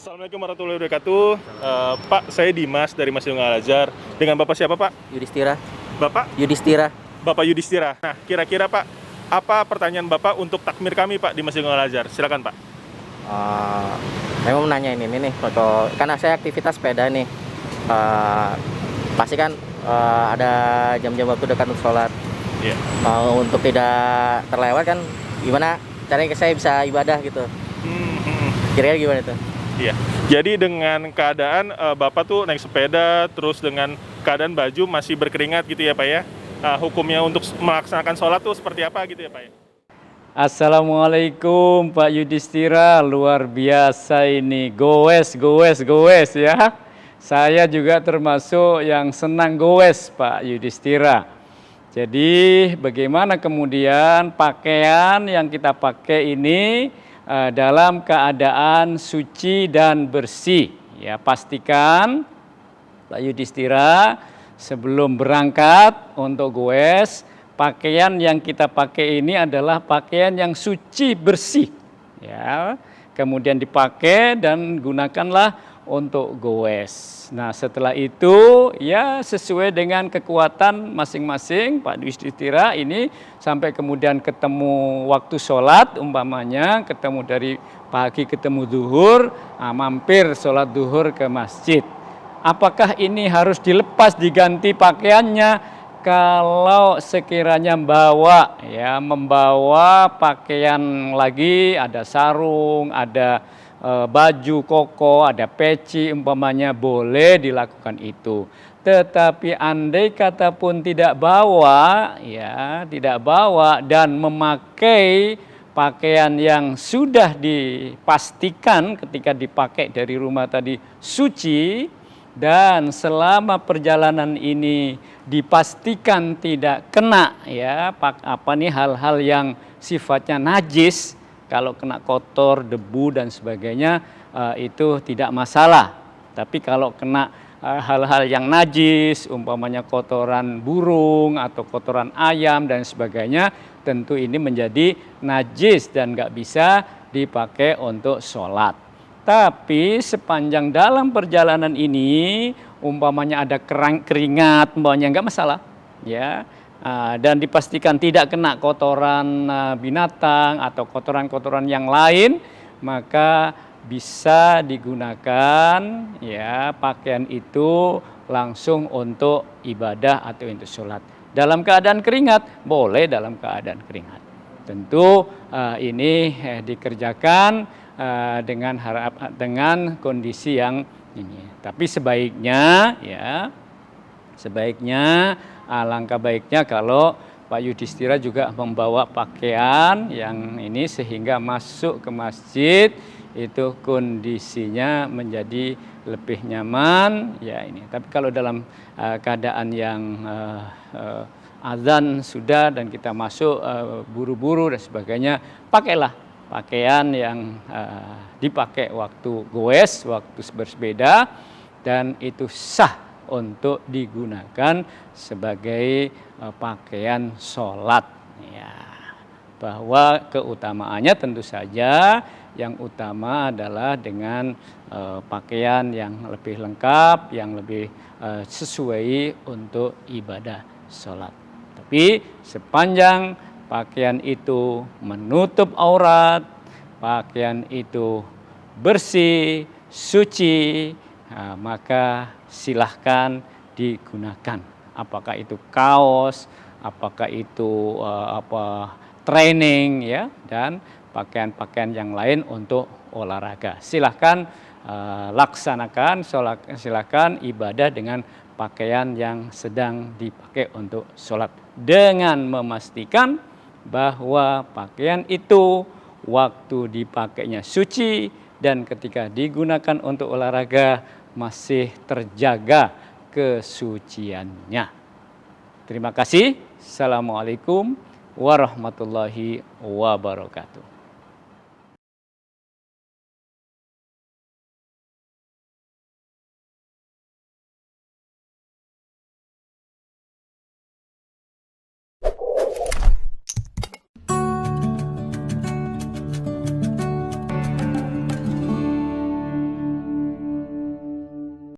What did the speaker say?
Assalamualaikum warahmatullahi wabarakatuh. Pak, saya Dimas dari Masjidil Al-Azhar. Dengan Bapak siapa, Pak? Yudhistira. Bapak? Yudhistira. Bapak Yudhistira. Nah, kira-kira Pak, apa pertanyaan Bapak untuk takmir kami, Pak, di Masjidil Al-Azhar? Silakan, Pak. Saya mau menanya ini nih, foto. Karena saya aktivitas sepeda nih. Pasti kan ada jam-jam waktu dekat untuk sholat. Iya. Untuk tidak terlewat kan, gimana caranya saya bisa ibadah gitu? Kira-kira gimana itu? Iya. Jadi dengan keadaan Bapak tuh naik sepeda, terus dengan keadaan baju masih berkeringat gitu ya, Pak ya? Hukumnya untuk melaksanakan sholat tuh seperti apa gitu ya, Pak ya? Assalamualaikum Pak Yudhistira, luar biasa ini, goes ya. Saya juga termasuk yang senang goes Pak Yudhistira. Jadi bagaimana kemudian pakaian yang kita pakai ini dalam keadaan suci dan bersih. Ya, pastikan Pak Yudhistira sebelum berangkat untuk goes, pakaian yang kita pakai ini adalah pakaian yang suci bersih, ya. Kemudian dipakai dan gunakanlah untuk goes. Nah, setelah itu ya sesuai dengan kekuatan masing-masing Pak Yudhistira ini sampai kemudian ketemu waktu sholat, umpamanya ketemu dari pagi ketemu zuhur, mampir sholat zuhur ke masjid. Apakah ini harus dilepas diganti pakaiannya? Kalau sekiranya membawa pakaian lagi, ada sarung, ada baju koko, ada peci umpamanya, boleh dilakukan itu. Tetapi andai kata pun tidak bawa dan memakai pakaian yang sudah dipastikan ketika dipakai dari rumah tadi suci, dan selama perjalanan ini dipastikan tidak kena hal-hal yang sifatnya najis. Kalau kena kotor, debu dan sebagainya itu tidak masalah. Tapi kalau kena hal-hal yang najis, umpamanya kotoran burung atau kotoran ayam dan sebagainya, tentu ini menjadi najis dan nggak bisa dipakai untuk sholat. Tapi sepanjang dalam perjalanan ini, umpamanya ada keringat, umpamanya nggak masalah, ya. Dan dipastikan tidak kena kotoran binatang atau kotoran-kotoran yang lain, maka bisa digunakan ya pakaian itu langsung untuk ibadah atau untuk sholat. Dalam keadaan keringat, boleh dalam keadaan keringat. Tentu ini dikerjakan dengan kondisi yang ini. Tapi sebaiknya alangkah baiknya kalau Pak Yudhistira juga membawa pakaian yang ini sehingga masuk ke masjid itu kondisinya menjadi lebih nyaman ya ini. Tapi kalau dalam keadaan yang azan sudah dan kita masuk buru-buru dan sebagainya, pakailah pakaian yang dipakai waktu goes, waktu bersepeda, dan itu sah untuk digunakan sebagai pakaian sholat. Ya, bahwa keutamaannya tentu saja yang utama adalah dengan pakaian yang lebih lengkap, yang lebih sesuai untuk ibadah sholat. Tapi sepanjang pakaian itu menutup aurat, pakaian itu bersih, suci, maka silahkan digunakan. Apakah itu kaos, apakah itu training ya, dan pakaian-pakaian yang lain untuk olahraga. Silahkan laksanakan, silahkan ibadah dengan pakaian yang sedang dipakai untuk sholat, dengan memastikan bahwa pakaian itu waktu dipakainya suci dan ketika digunakan untuk olahraga masih terjaga kesuciannya. Terima kasih. Assalamualaikum warahmatullahi wabarakatuh.